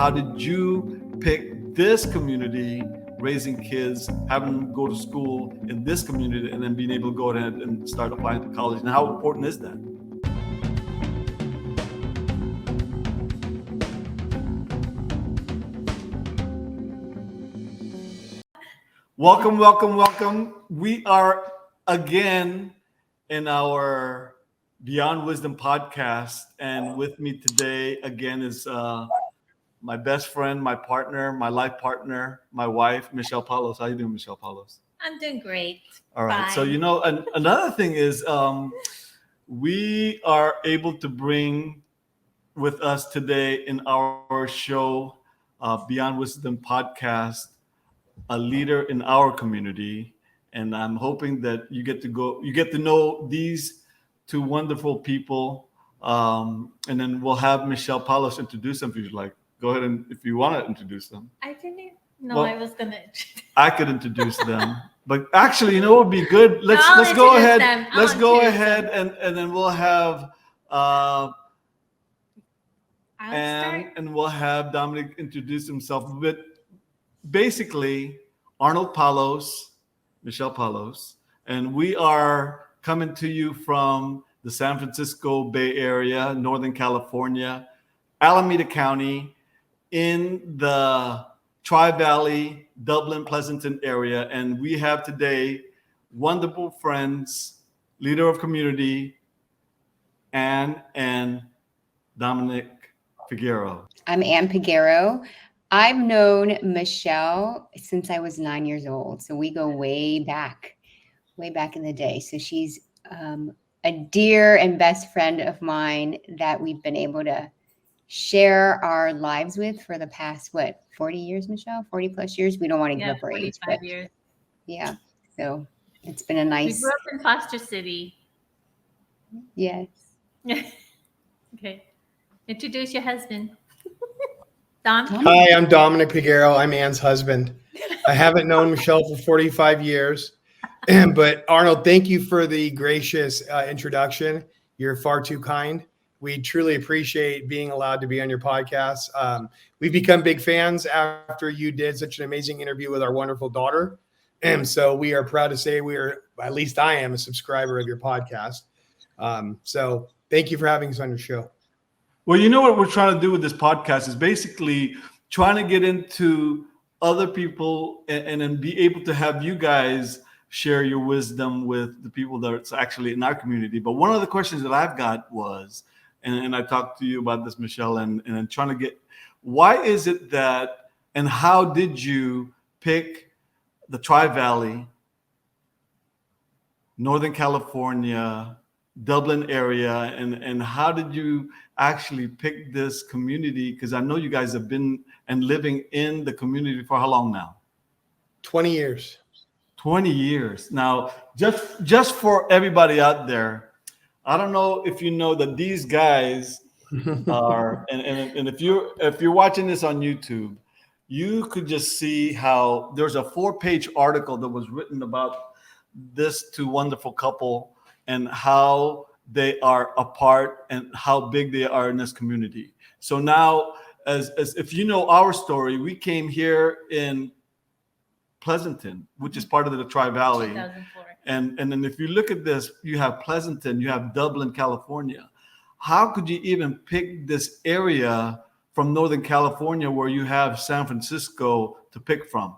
how did you pick this community, raising kids, having them go to school in this community, and then being able to go ahead and start applying to college? And how important is that? Welcome, welcome, welcome. We are again in our Beyond Wisdom podcast. And with me today again is my best friend, my partner, my life partner, my wife, Michelle Paulos. How you doing, Michelle Paulos? I'm doing great. All right. Fine. So, another thing is we are able to bring with us today in our show, Beyond Wisdom podcast, a leader in our community. And I'm hoping that you get to know these two wonderful people. And then we'll have Michelle Paulos introduce them if you'd like. Go ahead, and if you want to introduce them. I didn't know I was going to introduce. I could introduce them. But actually, what would be good? Let's go ahead. Let's go ahead and then we'll have and we'll have Dominic introduce himself. But basically, Arnold Paulos, Michelle Paulos, and we are coming to you from the San Francisco Bay Area, Northern California, Alameda County, in the Tri-Valley, Dublin, Pleasanton area. And we have today wonderful friends, leader of community, Anne and Dominic Piegaro. I'm Anne Piegaro. I've known Michelle since I was 9 years old. So we go way back in the day. So she's a dear and best friend of mine that we've been able to share our lives with for the past, 40 years, Michelle? 40 plus years? We don't want to give up our age. 45 years. Yeah. So it's been a nice. We grew up in Foster City. Yes. Okay. Introduce your husband. Dom? Hi, I'm Dominic Piegaro. I'm Anne's husband. I haven't known Michelle for 45 years. But Arnold, thank you for the gracious introduction. You're far too kind. We truly appreciate being allowed to be on your podcast. We've become big fans after you did such an amazing interview with our wonderful daughter. And so we are proud to say at least I am a subscriber of your podcast. So thank you for having us on your show. Well, what we're trying to do with this podcast is basically trying to get into other people and then be able to have you guys share your wisdom with the people that's actually in our community. But one of the questions that I've got was, and I talked to you about this, Michelle, and trying to get, why is it that, and how did you pick the Tri-Valley, Northern California, Dublin area, and how did you actually pick this community? Because I know you guys have been and living in the community for how long now? 20 years. 20 years. Now, just for everybody out there, I don't know if you know that these guys are, and if you're watching this on YouTube, you could just see how there's a 4-page article that was written about this two wonderful couple and how they are apart and how big they are in this community. So now, as if you know our story, we came here in Pleasanton, which is part of the Tri-Valley. 2004. And then if you look at this, you have Pleasanton, you have Dublin, California. How could you even pick this area from Northern California where you have San Francisco to pick from?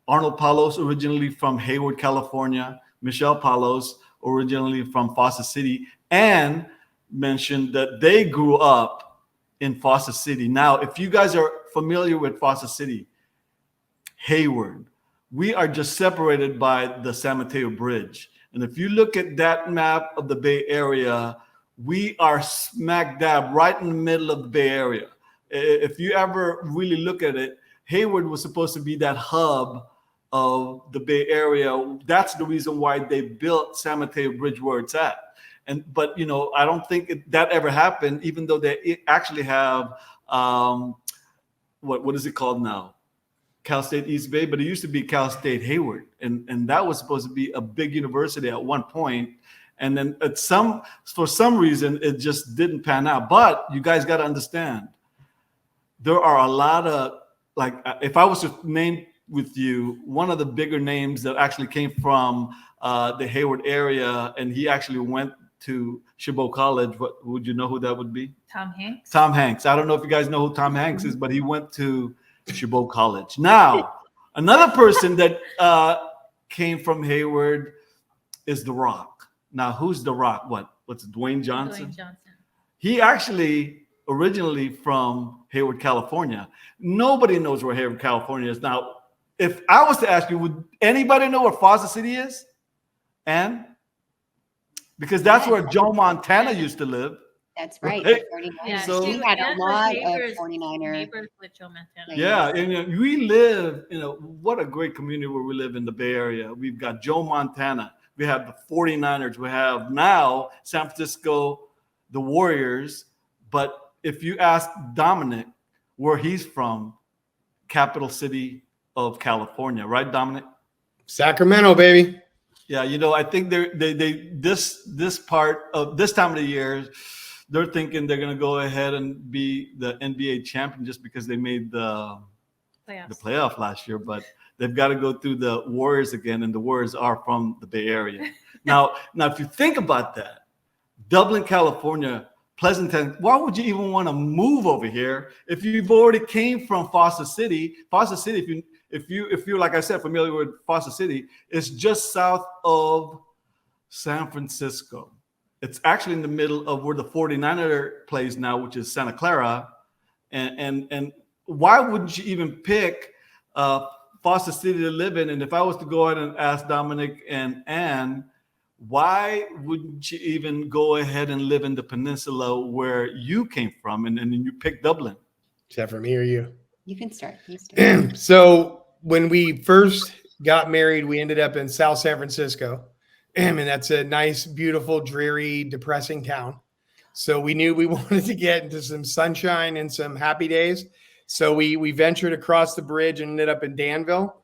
Arnold Paulos, originally from Hayward, California. Michelle Paulos, originally from Foster City, and mentioned that they grew up in Foster City. Now, if you guys are familiar with Foster City, Hayward, we are just separated by the San Mateo Bridge. And if you look at that map of the Bay Area, we are smack dab right in the middle of the Bay Area. If you ever really look at it, Hayward was supposed to be that hub of the Bay Area. That's the reason why they built San Mateo Bridge where it's at. But I don't think that ever happened, even though they actually have what is it called now? Cal State East Bay, but it used to be Cal State Hayward, and that was supposed to be a big university at one point. And then for some reason, it just didn't pan out. But you guys got to understand, there are a lot of, like, if I was to name with you one of the bigger names that actually came from the Hayward area, and he actually went to Chabot College, what would you know who that would be? Tom Hanks. Tom Hanks. I don't know if you guys know who Tom Hanks is, but he went to Chabot College. Now, another person that came from Hayward is The Rock. Now, who's The Rock? What's Dwayne Johnson? Dwayne Johnson. He actually originally from Hayward, California. Nobody knows where Hayward, California is. Now, if I was to ask you, would anybody know where Foster City is? And because that's where Joe Montana used to live. That's right. Right. The 49ers. Yeah, So- we had a and lot of neighbors- 49er. Neighbors with Joe Montana. Yeah, and we live, what a great community where we live in the Bay Area. We've got Joe Montana. We have the 49ers. We have now San Francisco, the Warriors. But if you ask Dominic where he's from, capital city of California, right, Dominic? Sacramento, baby. Yeah, I think this part of this time of the year, they're thinking they're going to go ahead and be the NBA champion just because they made the playoff last year, but they've got to go through the Warriors again, and the Warriors are from the Bay Area. Now, if you think about that, Dublin, California, Pleasanton, why would you even want to move over here if you've already came from Foster City? Foster City, if you're like I said, familiar with Foster City, it's just south of San Francisco. It's actually in the middle of where the 49er plays now, which is Santa Clara. And why wouldn't you even pick Foster City to live in? And if I was to go ahead and ask Dominic and Ann, why wouldn't you even go ahead and live in the peninsula where you came from, and then you pick Dublin? Is that for me or you? You can start. You start. So when we first got married, we ended up in South San Francisco. And that's a nice, beautiful, dreary, depressing town. So we knew we wanted to get into some sunshine and some happy days. So we ventured across the bridge and ended up in Danville.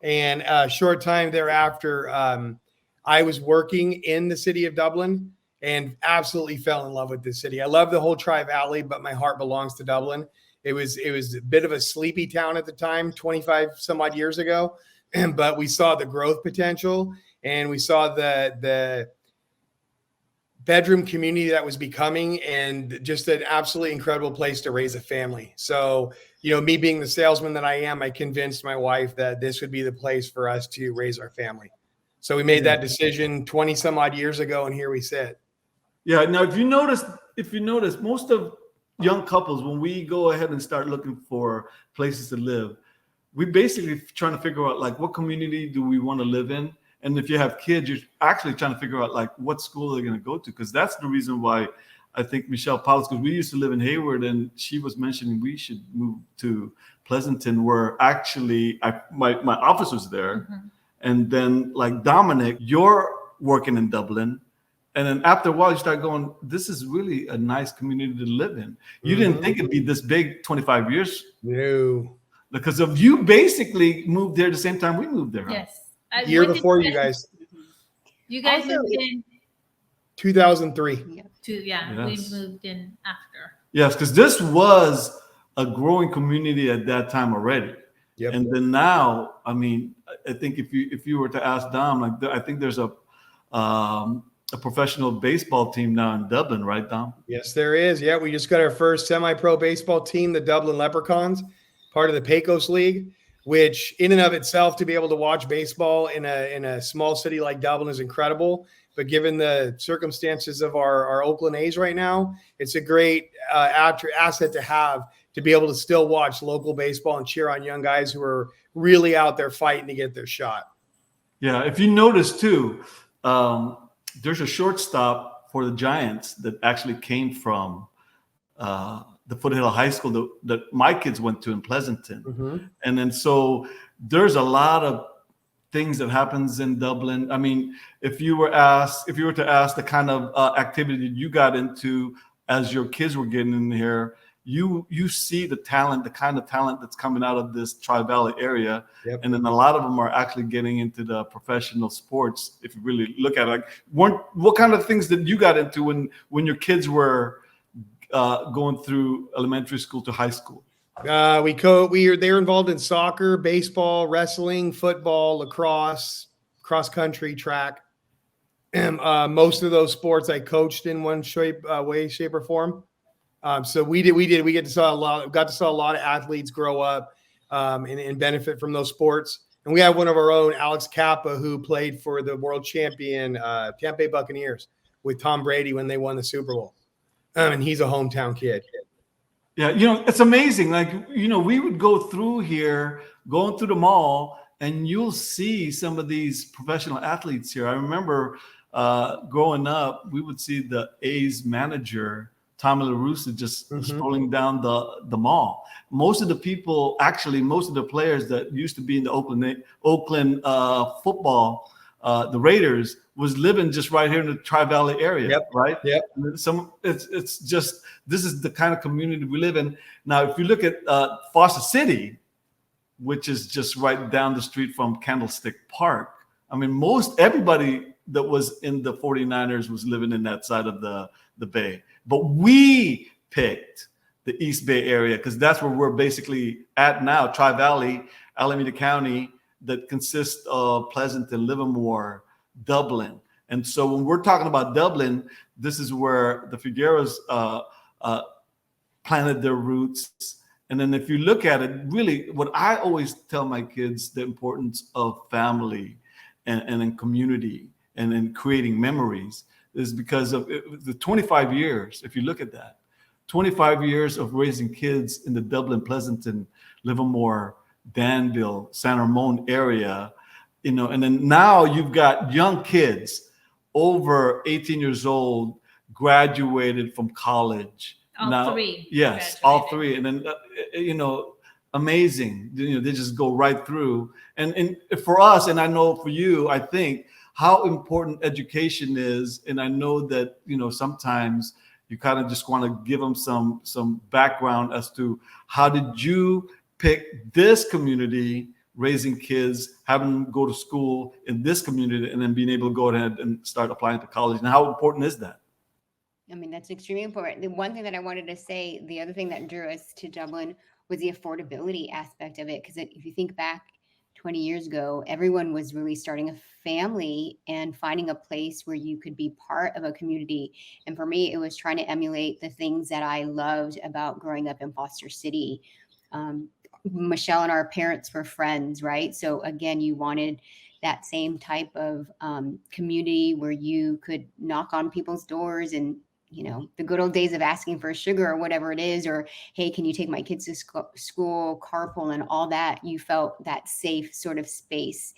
And a short time thereafter, I was working in the city of Dublin and absolutely fell in love with this city. I love the whole Tri-Valley, but my heart belongs to Dublin. It was a bit of a sleepy town at the time, 25 some odd years ago, but we saw the growth potential. And we saw the bedroom community that was becoming, and just an absolutely incredible place to raise a family. So, me being the salesman that I am, I convinced my wife that this would be the place for us to raise our family. So we made that decision 20 some odd years ago, and here we sit. Yeah. Now, if you notice, most of young couples, when we go ahead and start looking for places to live, we basically trying to figure out like what community do we want to live in. And if you have kids, you're actually trying to figure out like what school they're going to go to, because that's the reason why I think Michelle Paulos, because we used to live in Hayward, and she was mentioning we should move to Pleasanton, where actually my office was there. Mm-hmm. And then like Dominic, you're working in Dublin. And then after a while, you start going, this is really a nice community to live in. You didn't think it'd be this big 25 years. No. Because of you basically moved there the same time we moved there. Huh? Yes. Year When did before you guys. You guys Also, moved in 2003. we Yes. moved in after. Yes, because this was a growing community at that time already. Yep. And then now, I mean, I think if you were to ask Dom, like I think there's a professional baseball team now in Dublin, right, Dom? Yes, there is. Yeah, we just got our first semi-pro baseball team, the Dublin Leprechauns, part of the Pecos League, which in and of itself, to be able to watch baseball in a small city like Dublin is incredible. But given the circumstances of our Oakland A's right now, it's a great asset to have, to be able to still watch local baseball and cheer on young guys who are really out there fighting to get their shot. Yeah, if you notice too, there's a shortstop for the Giants that actually came from the Foothill High School that my kids went to in Pleasanton. Mm-hmm. And then so there's a lot of things that happens in Dublin. I mean, if you were to ask the kind of activity you got into as your kids were getting in here, you see the talent, the kind of talent that's coming out of this Tri-Valley area. Yep. And then a lot of them are actually getting into the professional sports. If you really look at it, like what kind of things did you got into when your kids were going through elementary school to high school? They're involved in soccer, baseball, wrestling, football, lacrosse, cross country, track. And most of those sports I coached in one way, shape, or form. So we got to saw a lot of athletes grow up and benefit from those sports. And we have one of our own, Alex Kappa, who played for the world champion Tampa Bay Buccaneers with Tom Brady when they won the Super Bowl. And he's a hometown kid. Yeah, it's amazing. Like, we would go through here, going through the mall, and you'll see some of these professional athletes here. I remember growing up, we would see the A's manager, Tommy La Russa, just strolling down the mall. Most of the players that used to be in the Oakland football, the Raiders, was living just right here in the Tri-Valley area. Yep. Right. Yep. It's just, this is the kind of community we live in. Now, if you look at Foster City, which is just right down the street from Candlestick Park, I mean, everybody that was in the 49ers was living in that side of the Bay. But we picked the East Bay area because that's where we're basically at now, Tri-Valley, Alameda County, that consists of Pleasanton, Livermore, Dublin. And so when we're talking about Dublin, this is where the Figueros planted their roots. And then if you look at it, really, what I always tell my kids, the importance of family and in community and in creating memories is because of the 25 years, if you look at that, 25 years of raising kids in the Dublin, Pleasanton, Livermore, Danville, San Ramon area, and then now you've got young kids over 18 years old, graduated from college. All three. Yes, all three. And then, amazing. They just go right through. And for us, and I know for you, I think how important education is. And I know that, sometimes you kind of just want to give them some background as to how did you pick this community, raising kids, having them go to school in this community, and then being able to go ahead and start applying to college. And how important is that? I mean, that's extremely important. The one thing that I wanted to say, the other thing that drew us to Dublin was the affordability aspect of it. Because if you think back 20 years ago, everyone was really starting a family and finding a place where you could be part of a community. And for me, it was trying to emulate the things that I loved about growing up in Foster City. Michelle and our parents were friends, right? So again, you wanted that same type of community where you could knock on people's doors and, the good old days of asking for sugar or whatever it is, or, hey, can you take my kids to school, carpool, and all that. You felt that safe sort of space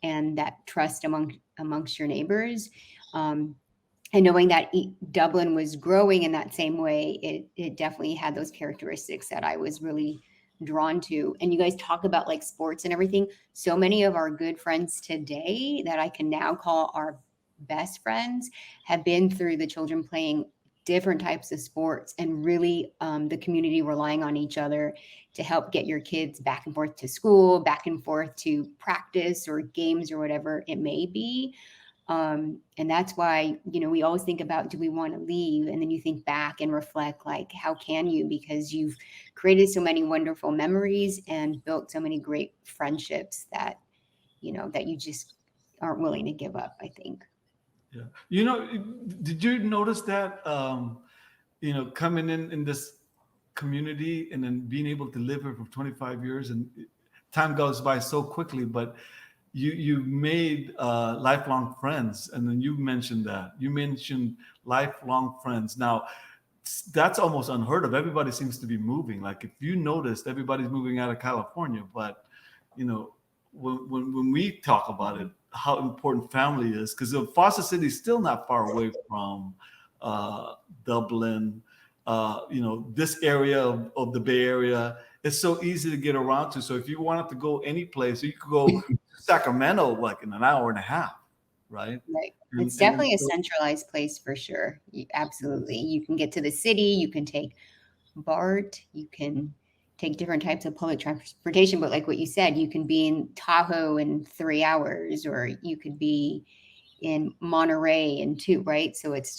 and that trust amongst your neighbors. And knowing that Dublin was growing in that same way, it definitely had those characteristics that I was really drawn to. And you guys talk about like sports and everything. So many of our good friends today that I can now call our best friends have been through the children playing different types of sports and really the community relying on each other to help get your kids back and forth to school, back and forth to practice or games or whatever it may be. And that's why, we always think about, do we want to leave? And then you think back and reflect, like, how can you? Because you've created so many wonderful memories and built so many great friendships that, that you just aren't willing to give up, I think. Yeah. Did you notice that, coming in this community and then being able to live here for 25 years and time goes by so quickly, but you made lifelong friends. And then you mentioned lifelong friends. Now, that's almost unheard of. Everybody seems to be moving. Like if you noticed, everybody's moving out of California. But, when we talk about it, how important family is, because Foster City is still not far away from Dublin. This area of the Bay Area, it's so easy to get around to. So if you wanted to go any place, you could go to Sacramento like in an hour and a half, right? Right. It's definitely a centralized place for sure. Absolutely. You can get to the city, you can take BART, you can take different types of public transportation, but like what you said, you can be in Tahoe in 3 hours, or you could be in Monterey in 2, right? So it's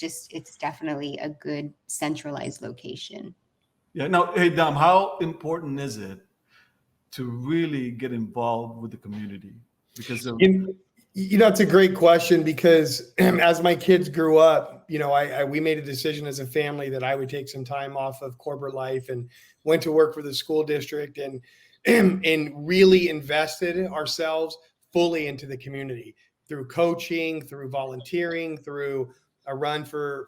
definitely a good centralized location. Yeah. Now, hey, Dom, how important is it to really get involved with the community? Because of, It's a great question because as my kids grew up, we made a decision as a family that I would take some time off of corporate life and went to work for the school district and really invested ourselves fully into the community through coaching, through volunteering, through a run for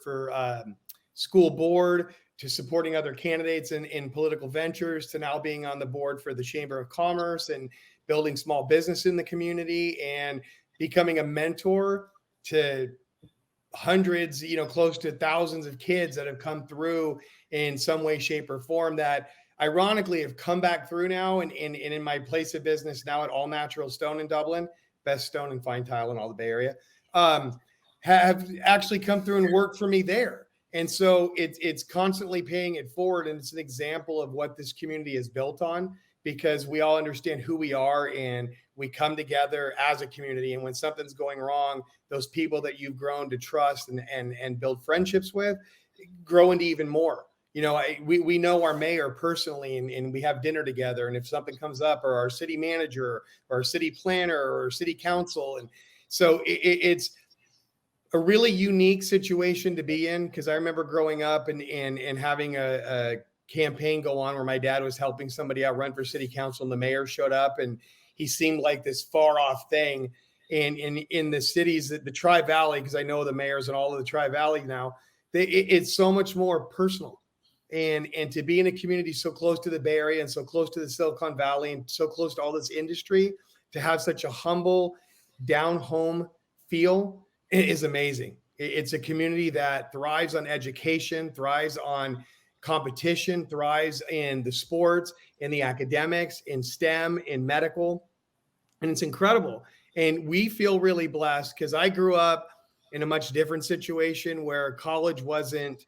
school board, to supporting other candidates in political ventures, to now being on the board for the Chamber of Commerce and building small business in the community and becoming a mentor to hundreds, close to thousands of kids that have come through in some way, shape, or form that ironically have come back through now and in my place of business now at All Natural Stone in Dublin, best stone and fine tile in all the Bay Area, have actually come through and worked for me there. And so it's constantly paying it forward. And it's an example of what this community is built on, because we all understand who we are and we come together as a community. And when something's going wrong, those people that you've grown to trust and build friendships with grow into even more. We know our mayor personally and we have dinner together. And if something comes up, or our city manager or our city planner or our city council. And so it's a really unique situation to be in, because I remember growing up and having a campaign go on where my dad was helping somebody out run for city council, and the mayor showed up and he seemed like this far off thing. And in the cities, the Tri-Valley, because I know the mayors in all of the Tri-Valley now, it's so much more personal. And to be in a community so close to the Bay Area and so close to the Silicon Valley and so close to all this industry, to have such a humble, down home feel is amazing. It's a community that thrives on education, thrives on competition, thrives in the sports, in the academics, in STEM, in medical. And it's incredible. And we feel really blessed because I grew up in a much different situation where college wasn't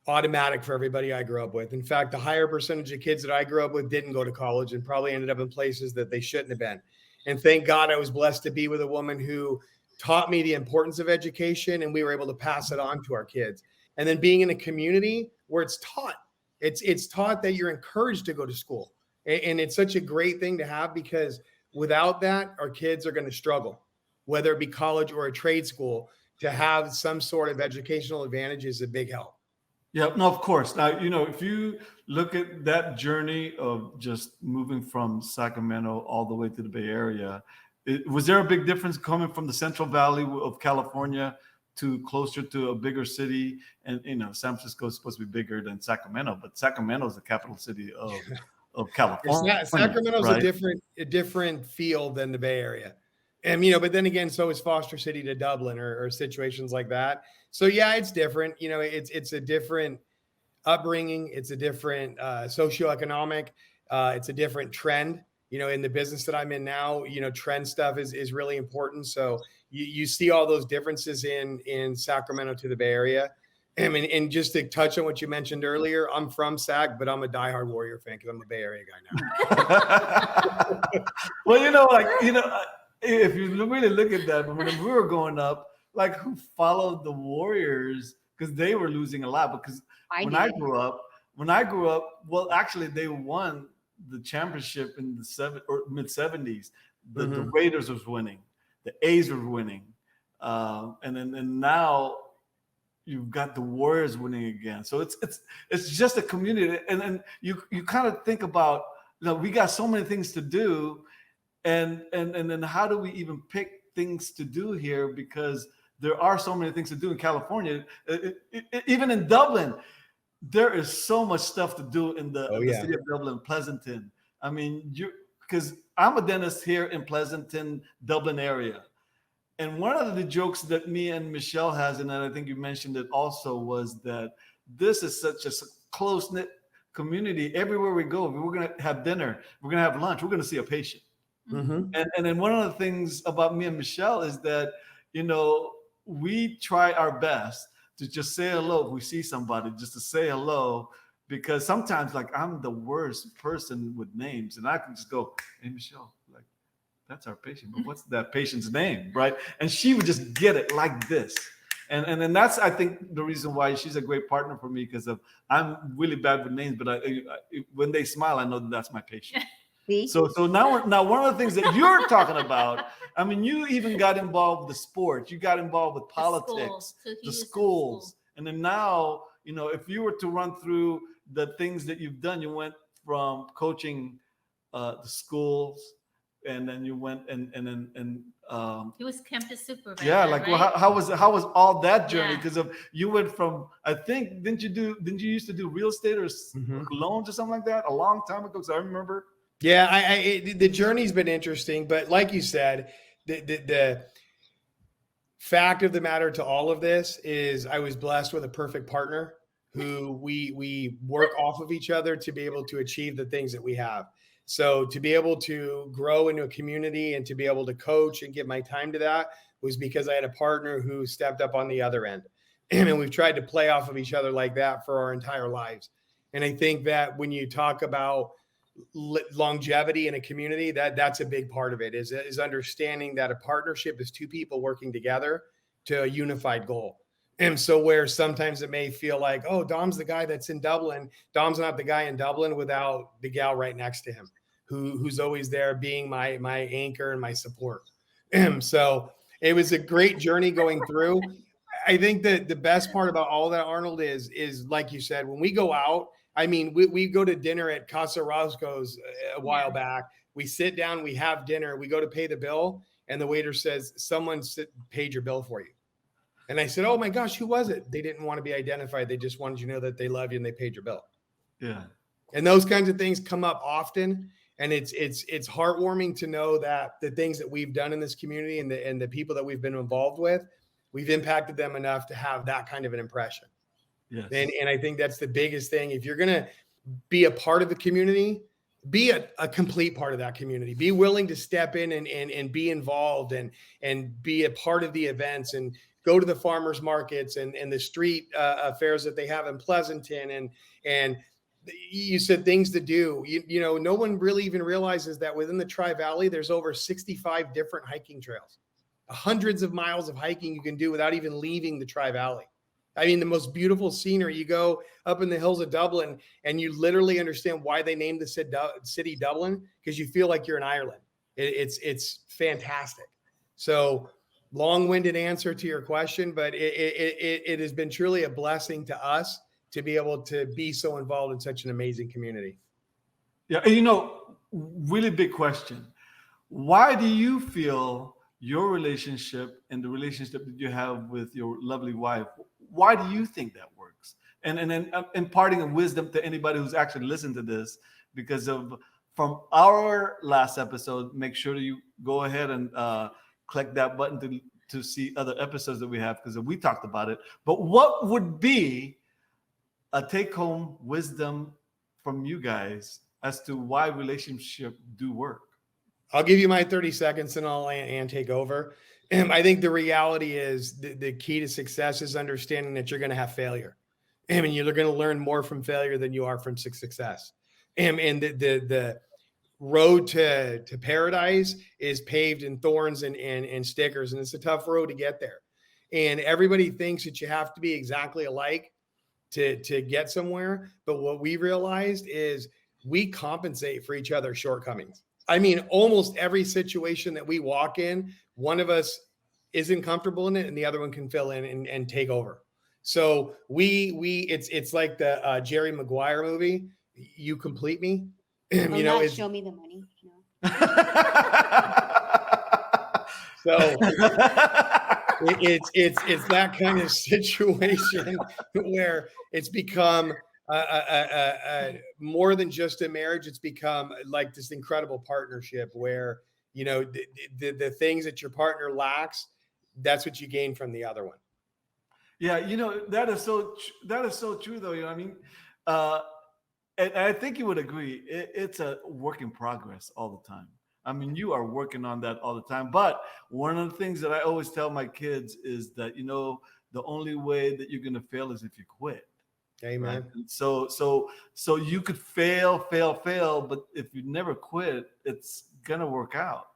automatic for everybody I grew up with. In fact, the higher percentage of kids that I grew up with didn't go to college and probably ended up in places that they shouldn't have been. And thank God I was blessed to be with a woman who taught me the importance of education, and we were able to pass it on to our kids. And then being in a community where it's taught that you're encouraged to go to school. And it's such a great thing to have, because without that, our kids are going to struggle, whether it be college or a trade school. To have some sort of educational advantage is a big help. Yeah, no, of course. Now, if you look at that journey of just moving from Sacramento all the way to the Bay Area, was there a big difference coming from the Central Valley of California to closer to a bigger city? And, San Francisco is supposed to be bigger than Sacramento, but Sacramento is the capital city of California. Sacramento's right? a different feel than the Bay Area. And, but then again, so is Foster City to Dublin or situations like that. So yeah, it's different. It's a different upbringing. It's a different socioeconomic. It's a different trend. In the business that I'm in now, trend stuff is really important. So you see all those differences in Sacramento to the Bay Area. And just to touch on what you mentioned earlier, I'm from Sac, but I'm a diehard Warrior fan because I'm a Bay Area guy now. Well, if you really look at that, when we were growing up, like, who followed the Warriors because they were losing a lot. Because when I grew up, well, actually, they won the championship in the mid 70s. The Raiders was winning, the A's were winning, and now you've got the Warriors winning again. So it's just a community, and then you kind of think about, we got so many things to do. And then how do we even pick things to do here? Because there are so many things to do in California. Even in Dublin, there is so much stuff to do in the city of Dublin, Pleasanton. I mean, because I'm a dentist here in Pleasanton, Dublin area. And one of the jokes that me and Michelle has, and I think you mentioned it also, was that this is such a close-knit community. Everywhere we go, we're going to have dinner, we're going to have lunch, we're going to see a patient. Mm-hmm. And then one of the things about me and Michelle is that, we try our best to just say hello if we see somebody, just to say hello, because sometimes, like, I'm the worst person with names, and I can just go, "Hey, Michelle, like, that's our patient, but what's that patient's name?" Right? And she would just get it like this. And then that's, I think, the reason why she's a great partner for me, because of I'm really bad with names, but when they smile, I know that's my patient. See? So now one of the things that you're talking about, I mean, you even got involved with the sports, you got involved with politics, So he the was in schools, school. and then now, if you were to run through the things that you've done, you went from coaching the schools, and then you went and He was campus supervisor. yeah, like, well, right? how was all that journey? Yeah. Because of you went from, I think, didn't you used to do real estate or loans or something like that a long time ago? Because I remember. Yeah, the journey's been interesting, but like you said, the fact of the matter to all of this is I was blessed with a perfect partner who we work off of each other to be able to achieve the things that we have. So to be able to grow into a community and to be able to coach and give my time to that was because I had a partner who stepped up on the other end. And we've tried to play off of each other like that for our entire lives. And I think that when you talk about longevity in a community, that's a big part of it, is understanding that a partnership is two people working together to a unified goal. And so where sometimes it may feel like, oh, Dom's the guy that's in Dublin, Dom's not the guy in Dublin without the gal right next to him who's always there being my anchor and my support. So it was a great journey going through. I think that the best part about all that, Arnold, is like you said, when we go out, I mean, we go to dinner at Casa Roscoe's a while back. We sit down, we have dinner, we go to pay the bill, and the waiter says, someone paid your bill for you. And I said, oh my gosh, who was it? They didn't want to be identified. They just wanted you to know that they love you and they paid your bill. Yeah. And those kinds of things come up often. And it's heartwarming to know that the things that we've done in this community and the people that we've been involved with, we've impacted them enough to have that kind of an impression. Yes. And I think that's the biggest thing. If you're going to be a part of the community, be a complete part of that community. Be willing to step in and be involved and be a part of the events and go to the farmers markets and the street affairs that they have in Pleasanton. And you said things to do. You know, no one really even realizes that within the Tri-Valley, there's over 65 different hiking trails, hundreds of miles of hiking you can do without even leaving the Tri-Valley. I mean, the most beautiful scenery. You go up in the hills of Dublin and you literally understand why they named the city Dublin, because you feel like you're in Ireland. It's fantastic. So long-winded answer to your question, but it has been truly a blessing to us to be able to be so involved in such an amazing community. Yeah. And, really big question. Why do you feel your relationship and the relationship that you have with your lovely wife, why do you think that works? And then imparting a wisdom to anybody who's actually listened to this, because from our last episode, make sure that you go ahead and click that button to see other episodes that we have, because we talked about it. But what would be a take-home wisdom from you guys as to why relationships do work? I'll give you my 30 seconds and I'll take over. I think the reality is the key to success is understanding that you're going to have failure. And you're going to learn more from failure than you are from success. And the road to paradise is paved in thorns and stickers. And it's a tough road to get there. And everybody thinks that you have to be exactly alike to get somewhere. But what we realized is we compensate for each other's shortcomings. I mean, almost every situation that we walk in, one of us isn't comfortable in it and the other one can fill in and take over. So it's like the Jerry Maguire movie, You Complete Me. Show me the money. No. So it's that kind of situation where it's become more than just a marriage. It's become like this incredible partnership where, the things that your partner lacks, that's what you gain from the other one. Yeah. That is so true though. I mean, and I think you would agree. It's a work in progress all the time. I mean, you are working on that all the time. But one of the things that I always tell my kids is that, the only way that you're going to fail is if you quit. Amen. Right? So you could fail, but if you never quit, it's gonna work out.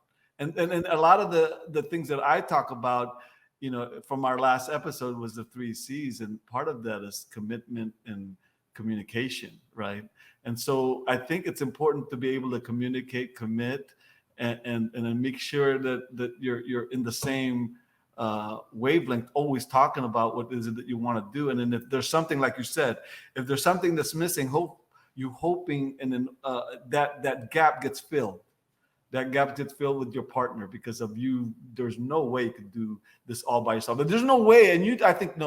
And a lot of the things that I talk about from our last episode was the 3 C's, and part of that is commitment and communication, right? And so I think it's important to be able to communicate, commit, and then make sure that you're in the same wavelength, always talking about what is it that you want to do. And then if there's something, like you said, if there's something that's missing, you're hoping, and then that gap gets filled. That gap gets filled with your partner, because of you. There's no way you could do this all by yourself. There's no way, and I think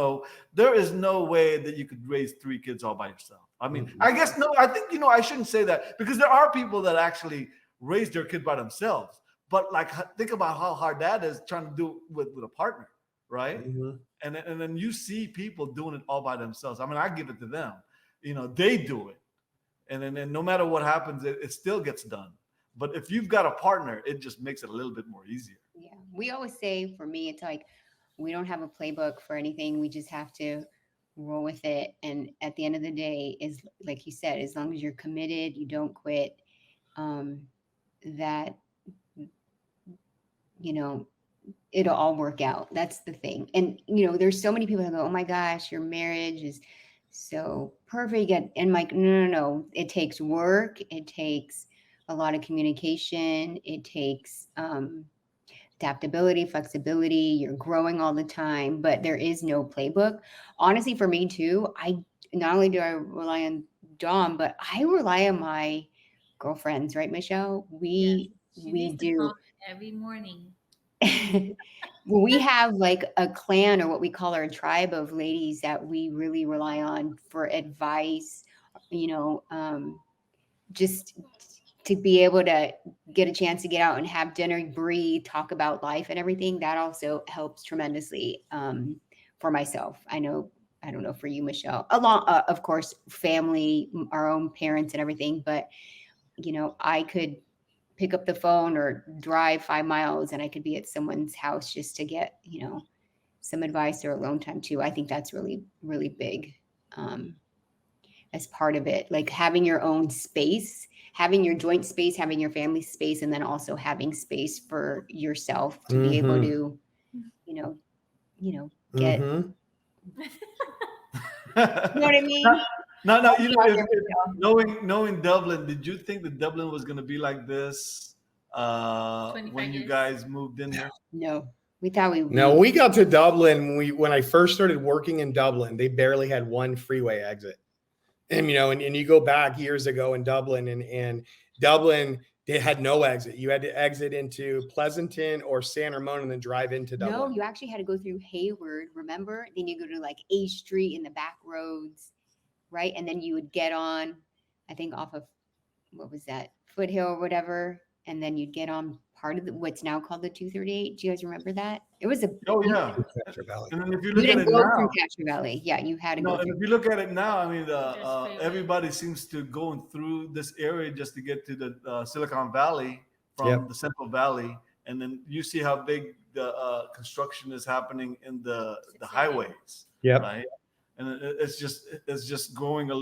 there is no way that you could raise 3 kids all by yourself. I mean, I guess no. I think I shouldn't say that, because there are people that actually raise their kid by themselves. But like, think about how hard that is, trying to do it with a partner, right? Mm-hmm. And then you see people doing it all by themselves. I mean, I give it to them. They do it, and then no matter what happens, it still gets done. But if you've got a partner, it just makes it a little bit more easier. Yeah. We always say, for me, it's like, we don't have a playbook for anything. We just have to roll with it. And at the end of the day, is like you said, as long as you're committed, you don't quit, that, it'll all work out. That's the thing. And, there's so many people that go, oh my gosh, your marriage is so perfect. And I'm like, no. It takes work. It takes a lot of communication. It takes adaptability, flexibility. You're growing all the time, but there is no playbook. Honestly, for me too, I not only do I rely on Dom, but I rely on my girlfriends, right, Michelle? We do every morning. We have like a clan, or what we call our tribe of ladies, that we really rely on for advice, just to be able to get a chance to get out and have dinner, breathe, talk about life and everything. That also helps tremendously for myself. I don't know for you, Michelle, along, of course, family, our own parents and everything. But, I could pick up the phone or drive 5 miles and I could be at someone's house just to get, some advice or alone time too. I think that's really, really big as part of it. Like having your own space, having your joint space, having your family space, and then also having space for yourself to be able to, get. Mm-hmm. You know what I mean? No, knowing Dublin, did you think that Dublin was going to be like this when you guys moved in here? No, we thought we. No, we got to Dublin when I first started working in Dublin. They barely had one freeway exit, and and you go back years ago in Dublin, and Dublin, they had no exit. You had to exit into Pleasanton or San Ramon and then drive into Dublin. No, you actually had to go through Hayward. Remember? Then you go to like A Street in the back roads. Right. And then you would get on, I think, off of, what was that, Foothill or whatever. And then you'd get on part of what's now called the 238. Do you guys remember that? It was a. Oh, yeah. And then if you look at it go now, from Castro Valley. Yeah, you had to go. And if you look at it now, I mean, everybody seems to go through this area just to get to the Silicon Valley from the Central Valley. And then you see how big the construction is happening in the highways. Yeah. Right. And it's just growing a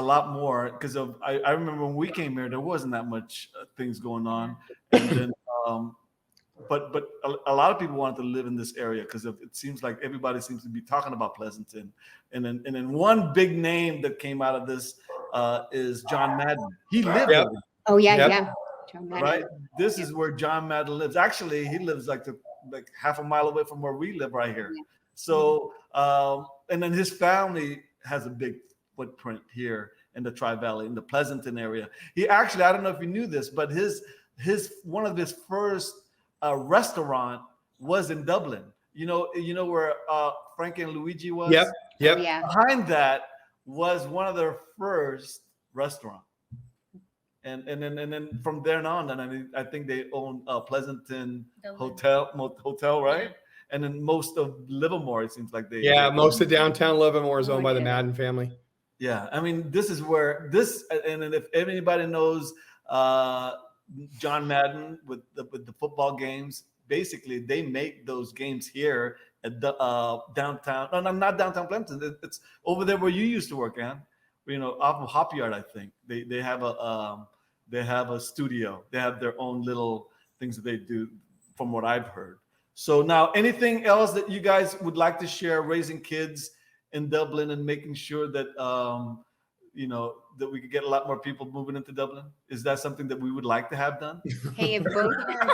lot more because of. I remember when we came here, there wasn't that much things going on, and then but a lot of people wanted to live in this area because it seems like everybody seems to be talking about Pleasanton, and then one big name that came out of this is John Madden. He lived there. Oh yeah. John Madden. Right. This is where John Madden lives. Actually, he lives like half a mile away from where we live right here. Yeah. So, and then his family has a big footprint here in the Tri-Valley, in the Pleasanton area. He actually, I don't know if you knew this, but his one of his first restaurant was in Dublin. You know where Frank and Luigi was? Yep. Oh, yeah. Behind that was one of their first restaurants. And then from there on, and I think they own Pleasanton Hotel, right? Yeah. And then most of Livermore, it seems like they. Yeah, most of downtown Livermore is owned by the Madden family. Yeah, I mean, this is where this, and if anybody knows John Madden with the football games, basically they make those games here at the downtown. No, not downtown Pleasanton. It's over there where you used to work, Ann. Off of Hop Yard, I think they have a studio. They have their own little things that they do, from what I've heard. So now, anything else that you guys would like to share raising kids in Dublin and making sure that that we could get a lot more people moving into Dublin? Is that something that we would like to have done? Hey, if both of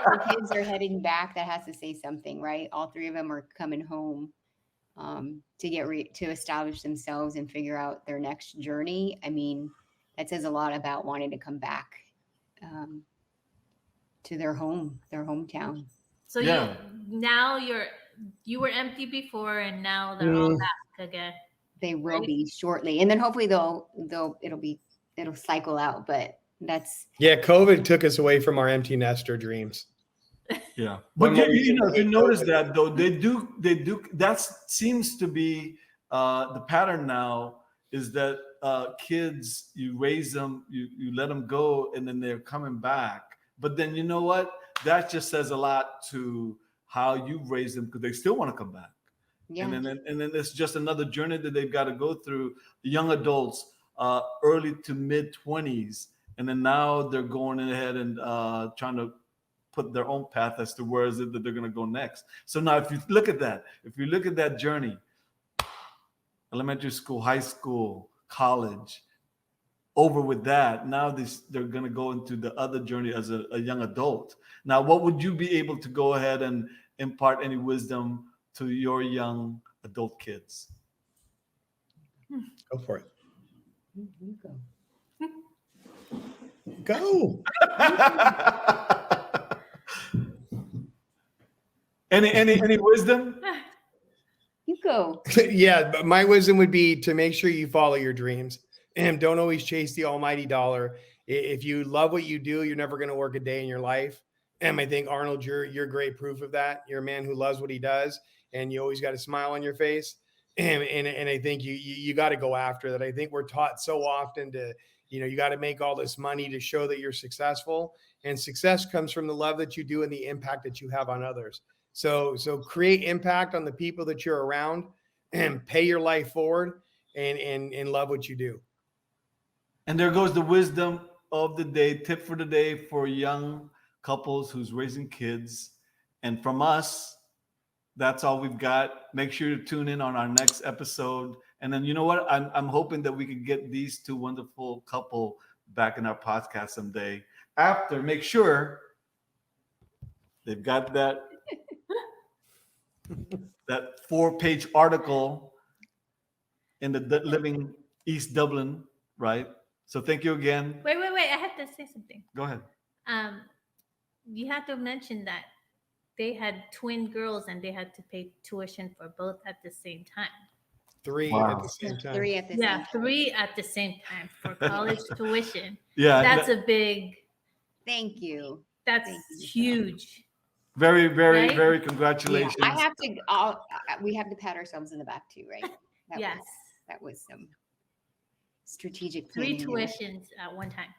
our kids are heading back, that has to say something, right? All three of them are coming home to get to establish themselves and figure out their next journey. I mean, that says a lot about wanting to come back to their hometown. So Yeah. you were empty before, and now they're all back again. They will be shortly, and then hopefully it'll cycle out. But that's COVID took us away from our empty nester dreams. Yeah, but if you notice that though, they do. That seems to be the pattern now. Is that kids, you raise them, you let them go, and then they're coming back. But then you know what? That just says a lot to how you raise them, because they still want to come back. yeah. And then it's just another journey that they've got to go through. Young adults, early to mid 20s, and then now they're going ahead and trying to put their own path as to where is it that they're going to go next. So now, if you look at that journey, elementary school, high school, college, over with that, now they're going to go into the other journey as a young adult. Now, what would you be able to go ahead and impart any wisdom to your young adult kids? Go for it. You go. Go. Any wisdom? You go. Yeah, but my wisdom would be to make sure you follow your dreams and don't always chase the almighty dollar. If you love what you do, you're never going to work a day in your life. And I think, Arnold, you're great proof of that. You're a man who loves what he does, and you always got a smile on your face. And I think you got to go after that. I think we're taught so often to, you got to make all this money to show that you're successful, and success comes from the love that you do and the impact that you have on others. So create impact on the people that you're around, and pay your life forward, and love what you do. And there goes the wisdom of the day, tip for the day for young couples who's raising kids. And from us, that's all we've got. Make sure to tune in on our next episode. And then, you know what? I'm hoping that we could get these two wonderful couple back in our podcast someday. After, make sure they've got that 4-page article in the Living East Dublin, right? So thank you again. Wait. I have to say something. Go ahead. You have to mention that they had twin girls and they had to pay tuition for both at the same time. 3 Wow. at the same time. 3 at the same time. 3 at the same time for college tuition. Yeah, That's a big. Thank you. That's Thank you, huge. very, very, Right? very Yeah, congratulations. we have to pat ourselves in the back too, right? Yes. That was some strategic 3 planning there. tuitions at one time.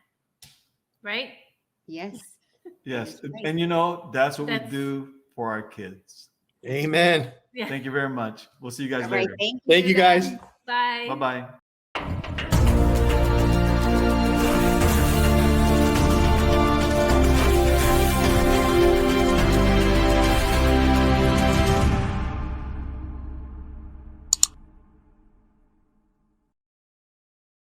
Right? Yes. Yes. That's right. And that's what we That's- do for our kids. Amen. Yeah. Thank you very much. We'll see you guys All right. later. Thank you, guys. Bye. Bye-bye.